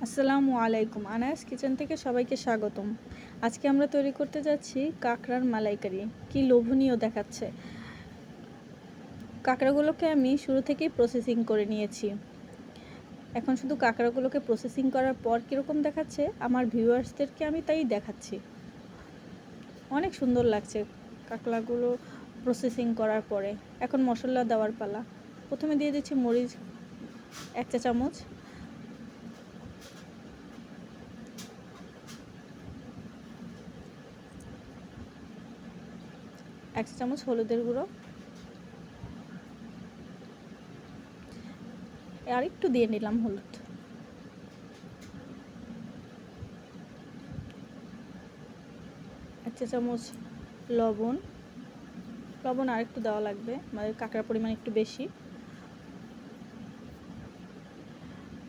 আসসালামু আলাইকুম। আনায়াস কিচেন থেকে সবাইকে স্বাগতম। আজকে আমরা তৈরি করতে যাচ্ছি কাঁকড়ার মালাইকারি। কি লোভনীয় দেখাচ্ছে। কাঁকড়াগুলোকে আমি শুরু থেকেই প্রসেসিং করে নিয়েছি। এখন শুধু কাঁকড়াগুলোকে প্রসেসিং করার পর কীরকম দেখাচ্ছে আমার ভিউয়ার্সদেরকে আমি তাই দেখাচ্ছি। অনেক সুন্দর লাগছে কাঁকড়াগুলো প্রসেসিং করার পরে। এখন মশলা দেওয়ার পালা। প্রথমে দিয়ে দিচ্ছি মরিচ 1 চা চামচ, এক চা চামচ হলুদের গুঁড়ো, আর একটু দিয়ে নিলাম হলুদ, এক চা চামচ লবণ আর একটু দেওয়া লাগবে, আমাদের কাঁকড়ার পরিমাণ একটু বেশি।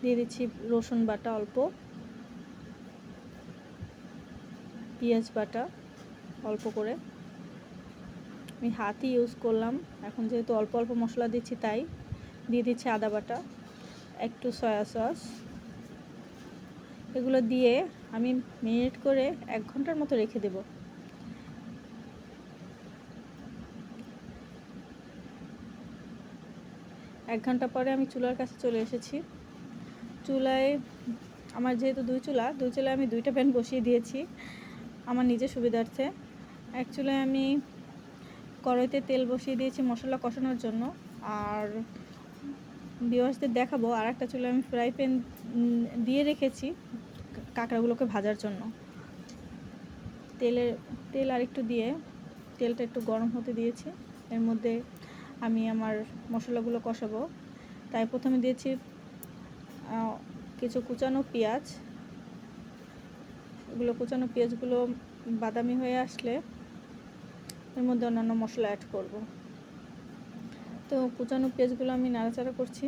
দিয়ে দিচ্ছি রসুন বাটা অল্প, পেঁয়াজ বাটা অল্প করে, আমি হাতই ইউজ করলাম এখন যেহেতু অল্প অল্প মশলা দিচ্ছি তাই। দিয়ে দিচ্ছি আদা বাটা, একটু সয়া সস। এগুলো দিয়ে আমি মেরিনেট করে 1 ঘন্টার মতো রেখে দেব। এক ঘন্টা পরে আমি চুলার কাছে চলে এসেছি। চুলায় আমার যেহেতু দুই চুলায় আমি 2টা প্যান বসিয়ে দিয়েছি আমার নিজের সুবিধার্থে। এক চুলায় আমি কড়াইতে তেল বসিয়ে দিয়েছি মশলা কষানোর জন্য, আর ভিউয়ার্সদের দেখাবো আর একটা চুলায় আমি ফ্রাই প্যান দিয়ে রেখেছি কাঁকড়াগুলোকে ভাজার জন্য। তেল আর একটু দিয়ে তেলটা একটু গরম হতে দিয়েছি। এর মধ্যে আমি আমার মশলাগুলো কষাবো। তাই প্রথমে দিয়েছি কিছু কুচানো পেঁয়াজ। এগুলো কুচানো পেঁয়াজগুলো বাদামি হয়ে আসলে এর মধ্যে অন্যান্য মশলা অ্যাড করব। তো কুচানো পেঁয়াজগুলো আমি নাড়াচাড়া করছি।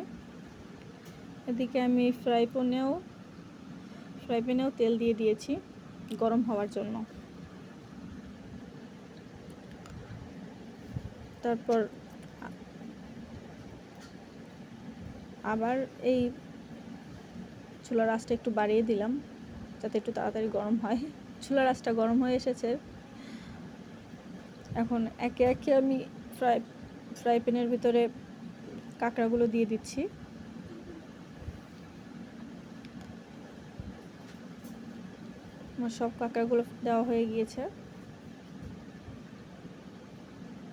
এদিকে আমি ফ্রাই প্যানেও তেল দিয়ে দিয়েছি গরম হওয়ার জন্য। তারপর আবার এই চুলার আঁচটা একটু বাড়িয়ে দিলাম যাতে একটু তাড়াতাড়ি গরম হয়। চুলার আঁচটা গরম হয়ে এসেছে। এখন একে একে আমি ফ্রাই প্যানের ভিতরে কাঁকড়াগুলো দিয়ে দিচ্ছি। আমার সব কাঁকড়াগুলো দেওয়া হয়ে গিয়েছে।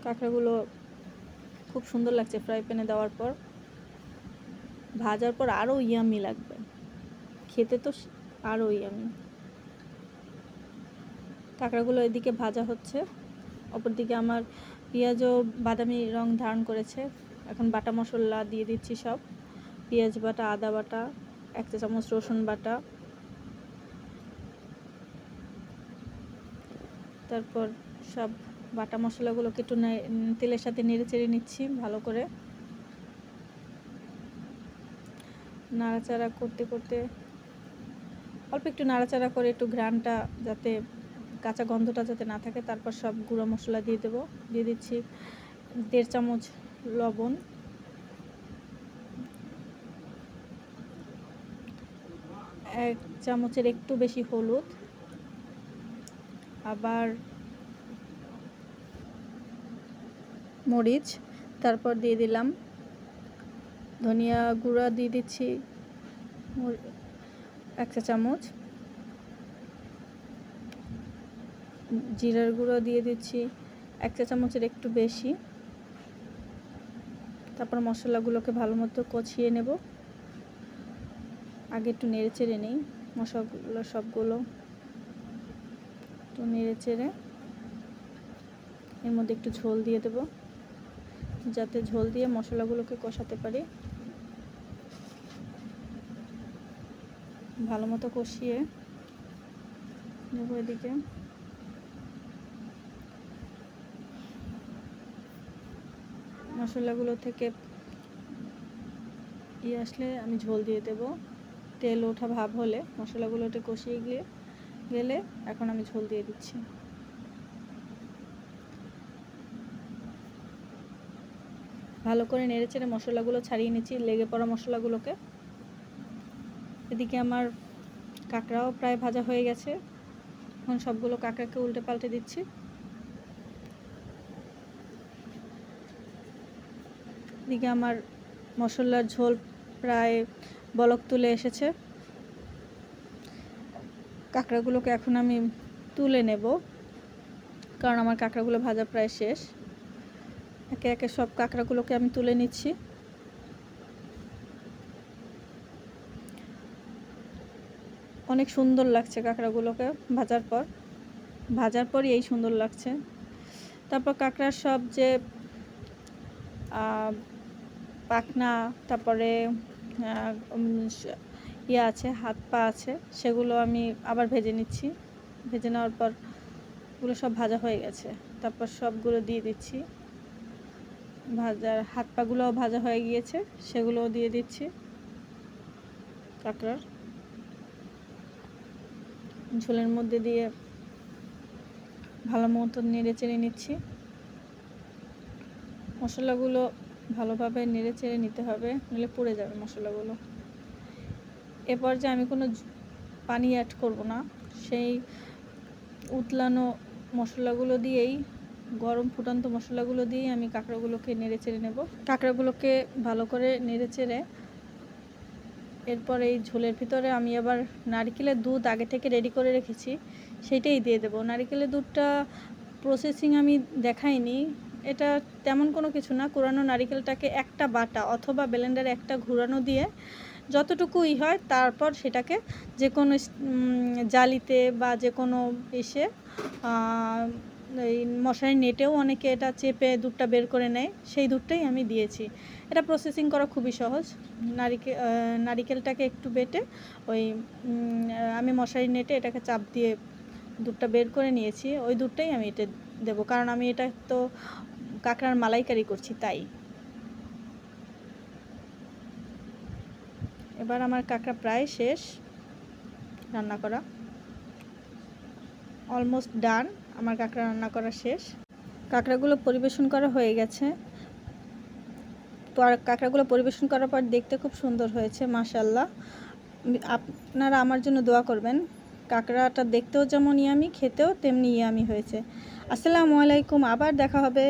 কাঁকড়াগুলো খুব সুন্দর লাগছে ফ্রাই প্যানে দেওয়ার পর। ভাজার পর আরও ইয়ামি লাগবে খেতে, তো আরও ইয়ামি। কাঁকড়াগুলো এদিকে ভাজা হচ্ছে, অপরদিকে আমার পেঁয়াজও বাদামি রং ধারণ করেছে। এখন বাটা মশলা দিয়ে দিচ্ছি সব, পেঁয়াজ বাটা, আদা বাটা, 1 চা চামচ রসুন বাটা। তারপর সব বাটা মশলাগুলোকে একটু তেলের সাথে নেড়ে চেড়ে নিচ্ছি ভালো করে। নাড়াচাড়া করতে করতে অল্প একটু নাড়াচাড়া করে একটু ঘ্রাণটা যাতে কাঁচা গন্ধটা যাতে না থাকে, তারপর সব গুঁড়ো মশলা দিয়ে দেবো। দিয়ে দিচ্ছি 1.5 চামচ লবণ, 1 চামচের একটু বেশি হলুদ, আবার মরিচ। তারপর দিয়ে দিলাম ধনিয়া গুঁড়া, দিয়ে দিচ্ছি 1 চা চামচ, জিরার গুঁড়ো দিয়ে দিচ্ছি 1 চা চামচের একটু বেশি। তারপর মশলাগুলোকে ভালো মতো কষিয়ে নেব। আগে একটু নেড়ে চেড়ে নেই মশলাগুলো সবগুলো, একটু নেড়ে চেড়ে এর মধ্যে একটু ঝোল দিয়ে দেব যাতে ঝোল দিয়ে মশলাগুলোকে কষাতে পারি। ভালো মতো কষিয়ে নেব। এদিকে মশলাগুলো থেকে আসলে আমি ঝোল দিয়ে দেব। তেল ওঠা ভাব হলে মশলাগুলোতে কষিয়ে গেলে এখন আমি ঝোল দিয়ে দিচ্ছি। ভালো করে নেড়েচেড়ে মশলাগুলো ছাড়িয়ে নিচ্ছি লেগে পড়া মশলাগুলোকে। এদিকে আমার কাঁকড়াও প্রায় ভাজা হয়ে গেছে। এখন সবগুলো কাঁকড়াকে উল্টে পাল্টে দিচ্ছি। এদিকে আমার মশলার ঝোল প্রায় বলক তুলে এসেছে। কাঁকড়াগুলোকে এখন আমি তুলে নেব, কারণ আমার কাঁকড়াগুলো ভাজা প্রায় শেষ। একে একে সব কাঁকড়াগুলোকে আমি তুলে নিচ্ছি। অনেক সুন্দর লাগছে কাঁকড়াগুলোকে ভাজার পরই এই সুন্দর লাগছে। তারপর কাঁকড়ার সব যে পাখনা, তারপরে ইয়ে আছে, হাত পা আছে, সেগুলো আমি আবার ভেজে নিচ্ছি। ভেজে নেওয়ার পর ওগুলো সব ভাজা হয়ে গেছে, তারপর সবগুলো দিয়ে দিচ্ছি। হাত পাগুলোও ভাজা হয়ে গিয়েছে, সেগুলোও দিয়ে দিচ্ছি কাঁকড়ার ঝোলের মধ্যে দিয়ে ভালো মতো নেড়ে চেড়ে নিচ্ছি। মশলাগুলো ভালোভাবে নেড়ে চেড়ে নিতে হবে, নইলে পুড়ে যাবে মশলাগুলো। এরপর যে আমি কোনো পানি অ্যাড করব না, সেই উতলানো মশলাগুলো দিয়েই, গরম ফুটন্ত মশলাগুলো দিয়েই আমি কাঁকড়াগুলোকে নেড়ে চেড়ে নেব। কাঁকড়াগুলোকে ভালো করে নেড়ে চেড়ে এরপর এই ঝোলের ভিতরে আমি আবার নারকেলের দুধ আগে থেকে রেডি করে রেখেছি, সেটাই দিয়ে দেব। নারকেলের দুধটা প্রসেসিং আমি দেখাইনি, এটা তেমন কোনো কিছু না। কুড়ানো নারকেলটাকে একটা বাটা অথবা ব্লেন্ডারে একটা ঘুরানো দিয়ে যতটুকুই হয়, তারপর সেটাকে যে কোনো জালিতে বা যে কোনো এসে এই মশারির নেটেও অনেকে এটা চেপে দুধটা বের করে নেয়, সেই দুধটাই আমি দিয়েছি। এটা প্রসেসিং করা খুবই সহজ। নারিকেলটাকে একটু বেটে আমি মশারির নেটে এটাকে চাপ দিয়ে দুধটা বের করে নিয়েছি, ওই দুধটাই আমি এটা দেবো, কারণ আমি এটা তো কাঁকড়ার মালাইকারি করছি তাই। এবার আমার কাঁকড়া প্রায় শেষ রান্না করা, অলমোস্ট ডান। আমার কাঁকড়া রান্না করা শেষ। কাঁকড়াগুলো পরিবেশন করা হয়ে গেছে। কাঁকড়াগুলো পরিবেশন করার পর দেখতে খুব সুন্দর হয়েছে, মাশাআল্লাহ। আপনারা আমার জন্য দোয়া করবেন। কাঁকড়াটা দেখতেও যেমন ইয়ামি, খেতেও তেমনি ইয়ামি হয়েছে। আসসালামু আলাইকুম, আবার দেখা হবে।